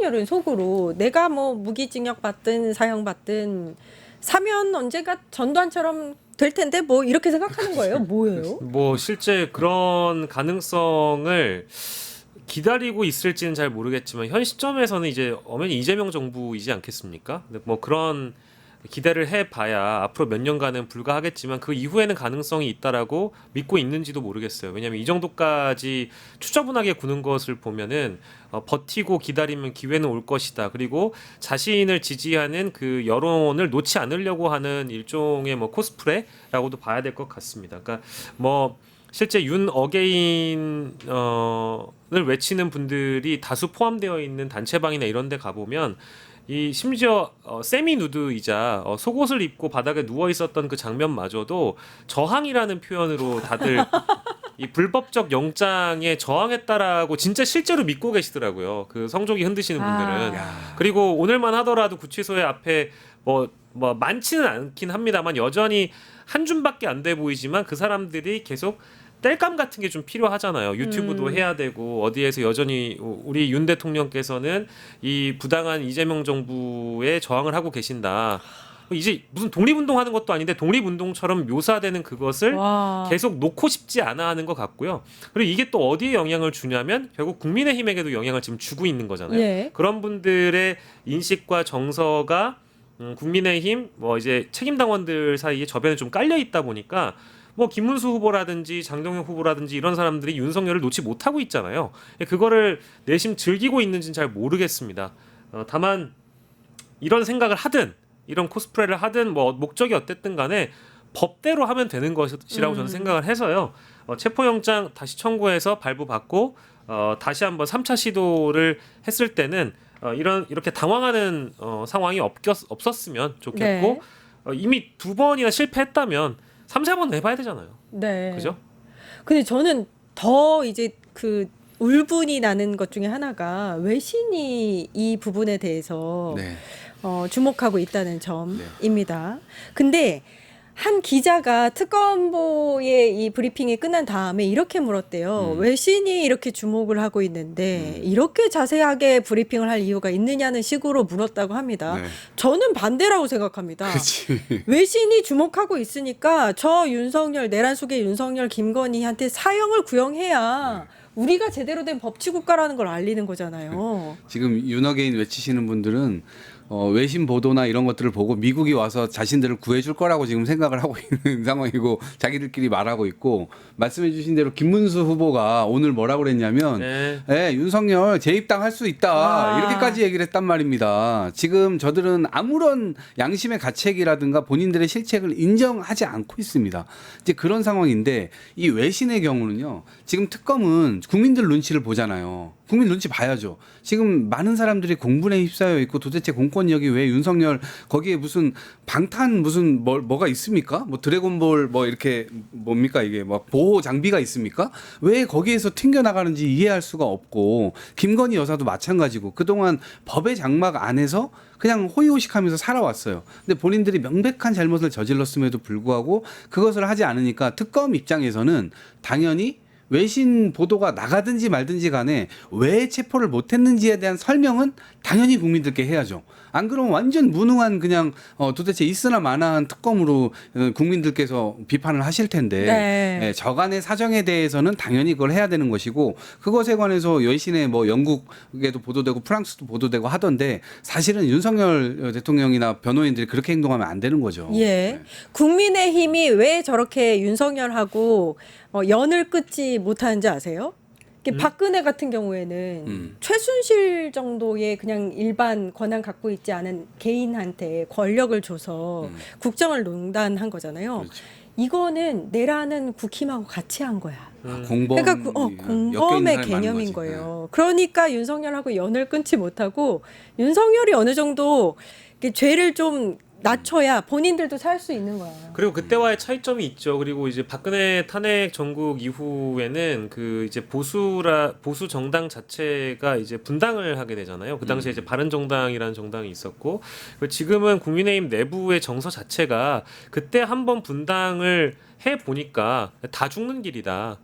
윤석열은 속으로 내가 뭐 무기징역 받든 사형 받든 사면 언젠가 전두환처럼 될 텐데 뭐 이렇게 생각하는 거예요. 뭐예요? 뭐 실제 그런 가능성을 기다리고 있을지는 잘 모르겠지만 현 시점에서는 이제 엄연히 이재명 정부이지 않겠습니까? 근데 뭐 그런 기대를 해봐야 앞으로 몇 년간은 불가하겠지만 그 이후에는 가능성이 있다라고 믿고 있는지도 모르겠어요. 왜냐하면 이 정도까지 추저분하게 구는 것을 보면은 버티고 기다리면 기회는 올 것이다. 그리고 자신을 지지하는 그 여론을 놓지 않으려고 하는 일종의 뭐 코스프레라고도 봐야 될 것 같습니다. 그러니까 뭐 실제 윤 어게인을 외치는 분들이 다수 포함되어 있는 단체방이나 이런 데 가보면 이 심지어 세미 누드이자 속옷을 입고 바닥에 누워 있었던 그 장면마저도 저항이라는 표현으로 다들 이 불법적 영장에 저항했다라고 진짜 실제로 믿고 계시더라고요. 그 성조기 흔드시는 분들은. 그리고 오늘만 하더라도 구치소의 앞에 뭐 많지는 않긴 합니다만 여전히 한 줌밖에 안 돼 보이지만 그 사람들이 계속 땔감 같은 게 좀 필요하잖아요. 유튜브도 해야 되고 어디에서 여전히 우리 윤 대통령께서는 이 부당한 이재명 정부에 저항을 하고 계신다. 이제 무슨 독립운동하는 것도 아닌데 독립운동처럼 묘사되는 그것을 와. 계속 놓고 싶지 않아 하는 것 같고요. 그리고 이게 또 어디에 영향을 주냐면 결국 국민의힘에게도 영향을 지금 주고 있는 거잖아요. 예. 그런 분들의 인식과 정서가 국민의힘 뭐 이제 책임당원들 사이에 저변에 좀 깔려 있다 보니까 뭐 김문수 후보라든지 장동영 후보라든지 이런 사람들이 윤석열을 놓지 못하고 있잖아요. 그거를 내심 즐기고 있는지는 잘 모르겠습니다. 다만 이런 생각을 하든 이런 코스프레를 하든 뭐 목적이 어땠든 간에 법대로 하면 되는 것이라고 저는 생각을 해서요. 체포영장 다시 청구해서 발부받고 다시 한번 3차 시도를 했을 때는 이렇게 당황하는 상황이 없었으면 좋겠고 이미 2번이나 실패했다면 3, 4번 해봐야 되잖아요. 네. 그죠? 근데 저는 더 이제 그 울분이 나는 것 중에 하나가 외신이 이 부분에 대해서 네. 주목하고 있다는 점입니다. 근데 한 기자가 특검보의 이 브리핑이 끝난 다음에 이렇게 물었대요. 외신이 이렇게 주목을 하고 있는데 이렇게 자세하게 브리핑을 할 이유가 있느냐는 식으로 물었다고 합니다. 네. 저는 반대라고 생각합니다. 그치. 외신이 주목하고 있으니까 저 윤석열, 내란 속의 윤석열, 김건희한테 사형을 구형해야 우리가 제대로 된 법치국가라는 걸 알리는 거잖아요. 지금 윤어게인 외치시는 분들은 외신 보도나 이런 것들을 보고 미국이 와서 자신들을 구해줄 거라고 지금 생각을 하고 있는 상황이고 자기들끼리 말하고 있고 말씀해 주신 대로 김문수 후보가 오늘 뭐라고 그랬냐면 네, 윤석열 재입당할 수 있다 이렇게까지 얘기를 했단 말입니다. 지금 저들은 아무런 양심의 가책이라든가 본인들의 실책을 인정하지 않고 있습니다. 이제 그런 상황인데 이 외신의 경우는요. 지금 특검은 국민들 눈치를 보잖아요. 국민 눈치 봐야죠. 지금 많은 사람들이 공분에 휩싸여 있고 도대체 공권력이 왜 윤석열 거기에 무슨 방탄 무슨 뭐가 있습니까? 뭐 드래곤볼 뭐 이렇게 뭡니까 이게 뭐 보호 장비가 있습니까? 왜 거기에서 튕겨 나가는지 이해할 수가 없고 김건희 여사도 마찬가지고 그동안 법의 장막 안에서 그냥 호의호식하면서 살아왔어요. 근데 본인들이 명백한 잘못을 저질렀음에도 불구하고 그것을 하지 않으니까 특검 입장에서는 당연히 외신 보도가 나가든지 말든지 간에 왜 체포를 못했는지에 대한 설명은 당연히 국민들께 해야죠. 안 그러면 완전 무능한 그냥 도대체 있으나 마나한 특검으로 국민들께서 비판을 하실 텐데 네, 저간의 사정에 대해서는 당연히 그걸 해야 되는 것이고 그것에 관해서 외신에 뭐 영국에도 보도되고 프랑스도 보도되고 하던데 사실은 윤석열 대통령이나 변호인들이 그렇게 행동하면 안 되는 거죠. 예. 네. 국민의힘이 왜 저렇게 윤석열하고 연을 끊지 못하는지 아세요? 박근혜 같은 경우에는 최순실 정도의 그냥 일반 권한 갖고 있지 않은 개인한테 권력을 줘서 국정을 농단한 거잖아요. 그렇죠. 이거는 내라는 국힘하고 같이 한 거야. 공범, 그러니까 공범의 개념인 거예요. 그러니까 윤석열하고 연을 끊지 못하고 윤석열이 어느 정도 이렇게 죄를 좀 낮춰야 본인들도 살 수 있는 거야. 그리고 그때와의 차이점이 있죠. 그리고 이제 박근혜 탄핵 전국 이후에는 그 이제 보수 정당 자체가 이제 분당을 하게 되잖아요. 그 당시에 이제 바른정당이라는 정당이 있었고 지금은 국민의힘 내부의 정서 자체가 그때 한번 분당을 해 보니까 다 죽는 길이다.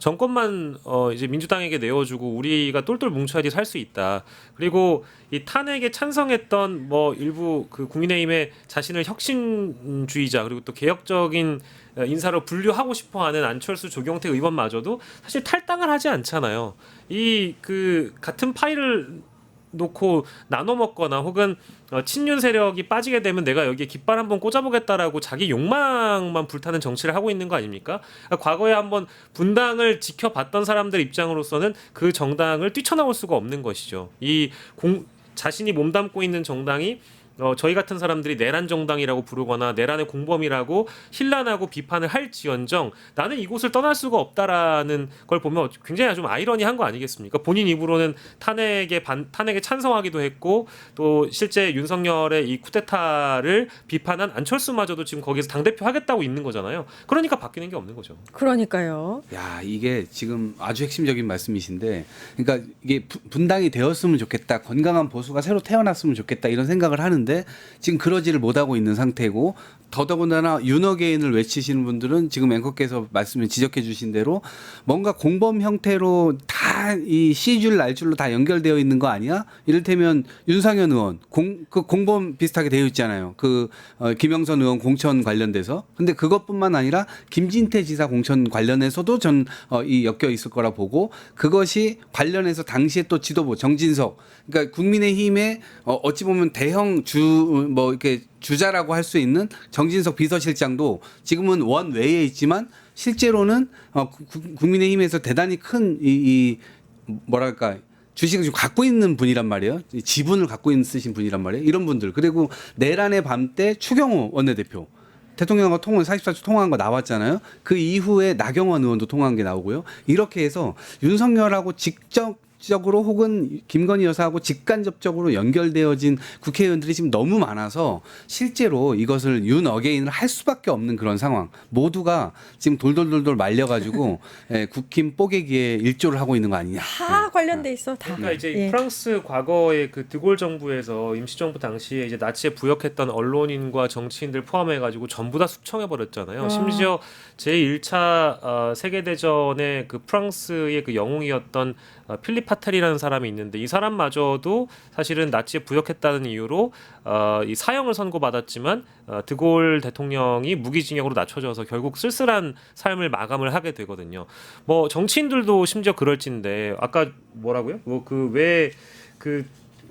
정권만 이제 민주당에게 내어주고 우리가 똘똘 뭉쳐야지 살 수 있다. 그리고 이 탄핵에 찬성했던 뭐 일부 그 국민의힘의 자신을 혁신주의자 그리고 또 개혁적인 인사로 분류하고 싶어하는 안철수, 조경태 의원마저도 사실 탈당을 하지 않잖아요. 이 그 같은 파일을 놓고 나눠 먹거나 혹은 친윤 세력이 빠지게 되면 내가 여기에 깃발 한번 꽂아보겠다라고 자기 욕망만 불타는 정치를 하고 있는 거 아닙니까? 그러니까 과거에 한번 분당을 지켜봤던 사람들 입장으로서는 그 정당을 뛰쳐나올 수가 없는 것이죠. 자신이 몸담고 있는 정당이 저희 같은 사람들이 내란 정당이라고 부르거나 내란의 공범이라고 신란하고 비판을 할지언정 나는 이곳을 떠날 수가 없다라는 걸 보면 굉장히 좀 아이러니한 거 아니겠습니까? 본인 입으로는 탄핵에 찬성하기도 했고 또 실제 윤석열의 이 쿠데타를 비판한 안철수마저도 지금 거기서 당대표 하겠다고 있는 거잖아요. 그러니까 바뀌는 게 없는 거죠. 그러니까요. 야, 이게 지금 아주 핵심적인 말씀이신데, 그러니까 이게 분당이 되었으면 좋겠다, 건강한 보수가 새로 태어났으면 좋겠다 이런 생각을 하는데 지금 그러지를 못하고 있는 상태고, 더더군다나 윤어게인을 외치시는 분들은 지금 앵커께서 말씀을 지적해 주신 대로 뭔가 공범 형태로 다 이 C줄 날줄로 다 연결되어 있는 거 아니야? 이를테면 윤상현 의원 그 공범 비슷하게 되어 있잖아요. 김영선 의원 공천 관련돼서. 근데 그것뿐만 아니라 김진태 지사 공천 관련해서도 이 엮여 있을 거라 보고, 그것이 관련해서 당시에 또 지도부 정진석, 그러니까 국민의힘의 어찌 보면 대형 이렇게 주자라고 할 수 있는 정진석 비서실장도 지금은 원외에 있지만 실제로는 국민의힘에서 대단히 큰 뭐랄까 주식을 좀 갖고 있는 분이란 말이에요. 지분을 갖고 있으신 분이란 말이에요. 이런 분들. 그리고 내란의 밤 때 추경호 원내대표 대통령과 44초 통화한 거 나왔잖아요. 그 이후에 나경원 의원도 통화한 게 나오고요. 이렇게 해서 윤석열하고 직접적으로 혹은 김건희 여사하고 직간접적으로 연결되어진 국회의원들이 지금 너무 많아서 실제로 이것을 윤어게인을 할 수밖에 없는 그런 상황. 모두가 지금 돌돌돌돌 말려가지고 국힘 뽀개기에 일조를 하고 있는 거 아니냐. 다 관련돼 있어. 다. 그러니까 이제 예. 프랑스 과거의 그 드골 정부에서 임시정부 당시에 이제 나치에 부역했던 언론인과 정치인들 포함해가지고 전부 다 숙청해 버렸잖아요. 심지어 제1차 세계대전의 그 프랑스의 그 영웅이었던 필립 파텔이라는 사람이 있는데 이 사람마저도 사실은 나치에 부역했다는 이유로 이 사형을 선고받았지만 드골 대통령이 무기징역으로 낮춰져서 결국 쓸쓸한 삶을 마감을 하게 되거든요. 뭐 정치인들도 심지어 그럴진데 아까 뭐라고요? 뭐 그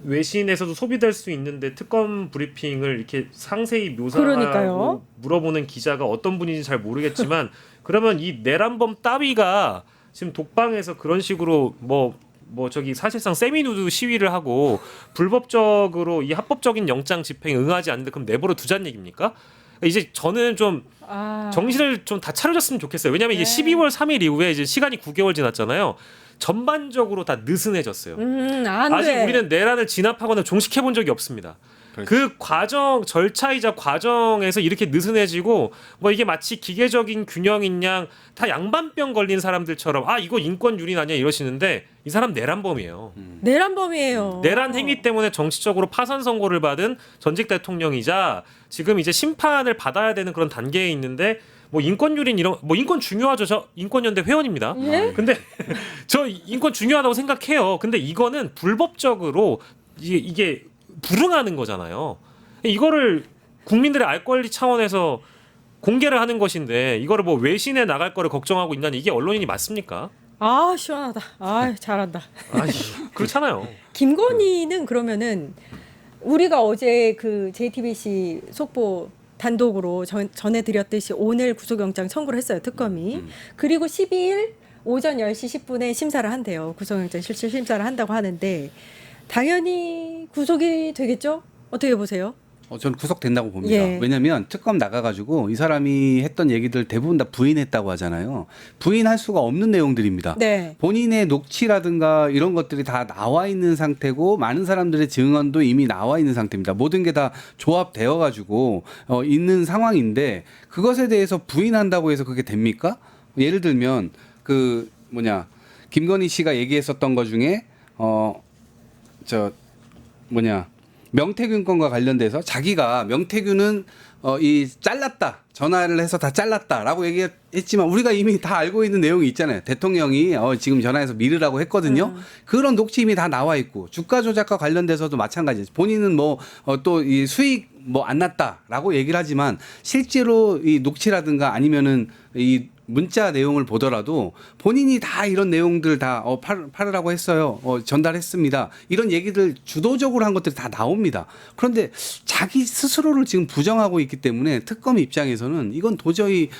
외신에서도 소비될 수 있는데 특검 브리핑을 이렇게 상세히 묘사하고 그러니까요. 물어보는 기자가 어떤 분인지 잘 모르겠지만 그러면 이 내란범 따위가 지금 독방에서 그런 식으로 뭐 저기 사실상 세미누드 시위를 하고 불법적으로 이 합법적인 영장 집행에 응하지 않는데 그럼 내버려 두자는 얘기입니까? 이제 저는 좀 정신을 좀 다 차려줬으면 좋겠어요. 왜냐하면 이게 12월 3일 이후에 이제 시간이 9개월 지났잖아요. 전반적으로 다 느슨해졌어요. 아직 우리는 내란을 진압하거나 종식해 본 적이 없습니다. 그렇지. 그 과정 절차이자 과정에서 이렇게 느슨해지고 뭐 이게 마치 기계적인 균형인 양 다 양반병 걸린 사람들처럼 이거 인권 유린 아니야 이러시는데 이 사람 내란범이에요. 내란범이에요. 내란 행위 때문에 정치적으로 파산 선고를 받은 전직 대통령이자 지금 이제 심판을 받아야 되는 그런 단계에 있는데 뭐 인권 유린 이런 뭐 인권 중요하죠. 저 인권연대 회원입니다. 예? 근데 저 인권 중요하다고 생각해요. 근데 이거는 불법적으로 이게 불응하는 거잖아요. 이거를 국민들의 알 권리 차원에서 공개를 하는 것인데 이거를 뭐 외신에 나갈 거를 걱정하고 있다는 이게 언론인이 맞습니까? 시원하다. 잘한다. 그렇잖아요. 김건희는 그러면은 우리가 어제 그 JTBC 속보 단독으로 전해드렸듯이 오늘 구속영장 청구를 했어요. 특검이. 그리고 12일 오전 10시 10분에 심사를 한대요. 구속영장 실질 심사를 한다고 하는데 당연히 구속이 되겠죠? 어떻게 보세요? 저는 구속된다고 봅니다. 예. 왜냐하면 특검 나가가지고 이 사람이 했던 얘기들 대부분 다 부인했다고 하잖아요. 부인할 수가 없는 내용들입니다. 네. 본인의 녹취라든가 이런 것들이 다 나와 있는 상태고 많은 사람들의 증언도 이미 나와 있는 상태입니다. 모든 게 다 조합되어가지고 있는 상황인데 그것에 대해서 부인한다고 해서 그게 됩니까? 예를 들면 김건희 씨가 얘기했었던 것 중에 명태균 건과 관련돼서 자기가 명태균은 이 잘랐다. 전화를 해서 다 잘랐다라고 얘기했지만 우리가 이미 다 알고 있는 내용이 있잖아요. 대통령이 지금 전화해서 미르라고 했거든요. 그런 녹취 이미 다 나와 있고 주가 조작과 관련돼서도 마찬가지죠. 본인은 뭐 또 이 수익 뭐 안 났다라고 얘기를 하지만 실제로 이 녹취라든가 아니면은 이 문자 내용을 보더라도 본인이 다 이런 내용들 다 팔으라고 했어요. 전달했습니다. 이런 얘기들 주도적으로 한 것들이 다 나옵니다. 그런데 자기 스스로를 지금 부정하고 있기 때문에 특검 입장에서는 이건 도저히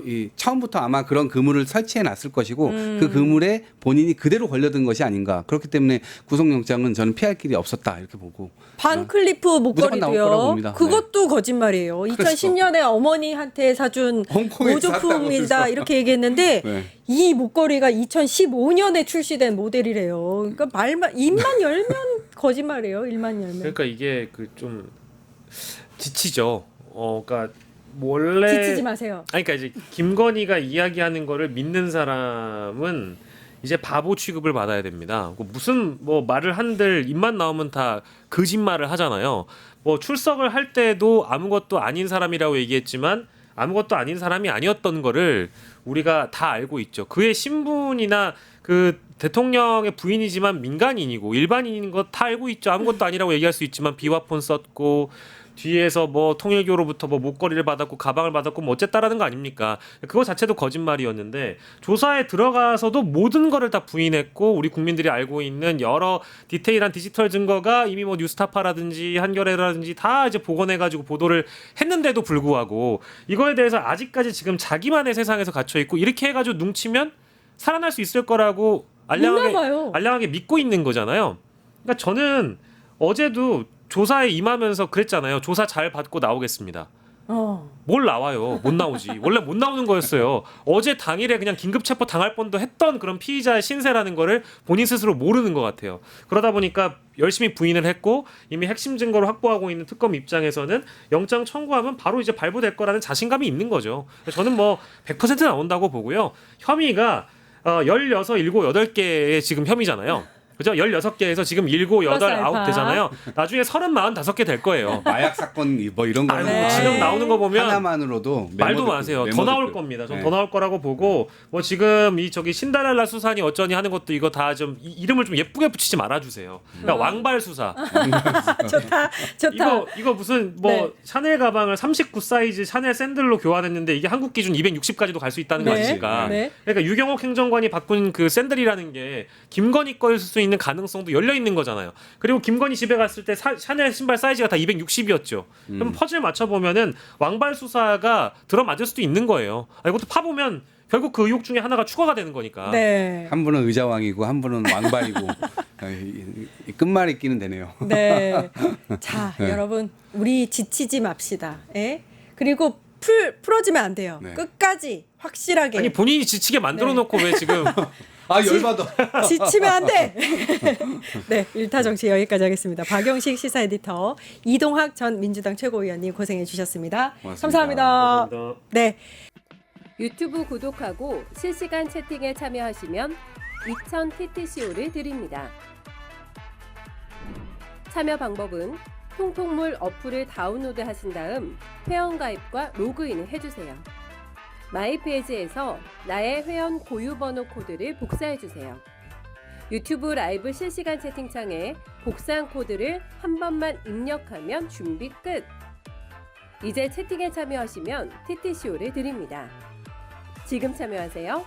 이 처음부터 아마 그런 그물을 설치해 놨을 것이고 그 그물에 본인이 그대로 걸려든 것이 아닌가. 그렇기 때문에 구속영장은 저는 피할 길이 없었다 이렇게 보고. 반클리프 무조건 나올 거라고 목걸이도요. 봅니다. 그것도 거짓말이에요. 2010년에 어머니한테 사준 홍콩에서 모조품이다 샀다고 이렇게 얘기했는데 네. 이 목걸이가 2015년에 출시된 모델이래요. 그러니까 입만 열면 거짓말이에요. 입만 열면. 그러니까 이게 그 좀 지치죠. 그러니까 원래 지치지 마세요. 아니 그러니까 이제 김건희가 이야기하는 거를 믿는 사람은 이제 바보 취급을 받아야 됩니다. 무슨 뭐 말을 한들 입만 나오면 다 거짓말을 하잖아요. 뭐 출석을 할 때도 아무것도 아닌 사람이라고 얘기했지만 아무것도 아닌 사람이 아니었던 거를 우리가 다 알고 있죠. 그의 신분이나 그 대통령의 부인이지만 민간인이고 일반인인 거 다 알고 있죠. 아무것도 아니라고 얘기할 수 있지만 비화폰 썼고 뒤에서 뭐 통일교로부터 뭐 목걸이를 받았고 가방을 받았고 뭐 어쨌다라는 거 아닙니까? 그거 자체도 거짓말이었는데 조사에 들어가서도 모든 거를 다 부인했고 우리 국민들이 알고 있는 여러 디테일한 디지털 증거가 이미 뭐 뉴스타파라든지 한겨레라든지 다 이제 복원해가지고 보도를 했는데도 불구하고 이거에 대해서 아직까지 지금 자기만의 세상에서 갇혀 있고 이렇게 해가지고 뭉치면 살아날 수 있을 거라고 알량하게 믿고 있는 거잖아요. 그러니까 저는 어제도 조사에 임하면서 그랬잖아요. 조사 잘 받고 나오겠습니다. 뭘 나와요? 못 나오지. 원래 못 나오는 거였어요. 어제 당일에 그냥 긴급 체포 당할 뻔도 했던 그런 피의자의 신세라는 거를 본인 스스로 모르는 것 같아요. 그러다 보니까 열심히 부인을 했고 이미 핵심 증거를 확보하고 있는 특검 입장에서는 영장 청구하면 바로 이제 발부될 거라는 자신감이 있는 거죠. 저는 뭐 100% 나온다고 보고요. 혐의가 16, 7, 8개의 지금 혐의잖아요. 그죠? 16개에서 지금 7, 8, 9 되잖아요. 나중에 30, 45개 될 거예요. 마약 사건 뭐 이런 거 아유, 지금 나오는 거 보면 하나만으로도 말도 마세요. 더 나올 겁니다. 전 더 나올 거라고 보고 뭐 지금 이 저기 신데렐라 수사니 어쩌니 하는 것도 이거 다 좀 이름을 좀 예쁘게 붙이지 말아 주세요. 그러니까 왕발 수사. 좋다. 이거 무슨 뭐 네. 샤넬 가방을 39 사이즈 샤넬 샌들로 교환했는데 이게 한국 기준 260까지도 갈 수 있다는 거 아닙니까? 네. 그러니까 유경옥 행정관이 바꾼 그 샌들이라는 게 김건희 거일 수 있는 가능성도 열려 있는 거잖아요. 그리고 김건희 집에 갔을 때 샤넬 신발 사이즈가 다 260이었죠. 그럼 퍼즐 맞춰 보면은 왕발 수사가 들어맞을 수도 있는 거예요. 이것도 파보면 결국 그 의혹 중에 하나가 추가가 되는 거니까. 네. 한 분은 의자왕이고 한 분은 왕발이고 이 끝말잇기는 되네요. 네. 자, 여러분 우리 지치지 맙시다. 예? 그리고 풀어지면 안 돼요. 네. 끝까지 확실하게. 아니 본인이 지치게 만들어 놓고 왜 지금 열받아. 지치면 안 돼. 네, 일타 정치 여기까지 하겠습니다. 박영식 시사 에디터, 이동학 전 민주당 최고위원님 고생해 주셨습니다. 고맙습니다. 감사합니다. 감사합니다. 네. 유튜브 구독하고 실시간 채팅에 참여하시면 2000TTCO를 드립니다. 참여 방법은 통통물 어플을 다운로드 하신 다음 회원가입과 로그인을 해주세요. 마이페이지에서 나의 회원 고유번호 코드를 복사해주세요. 유튜브 라이브 실시간 채팅창에 복사한 코드를 한 번만 입력하면 준비 끝! 이제 채팅에 참여하시면 TTCO를 드립니다. 지금 참여하세요.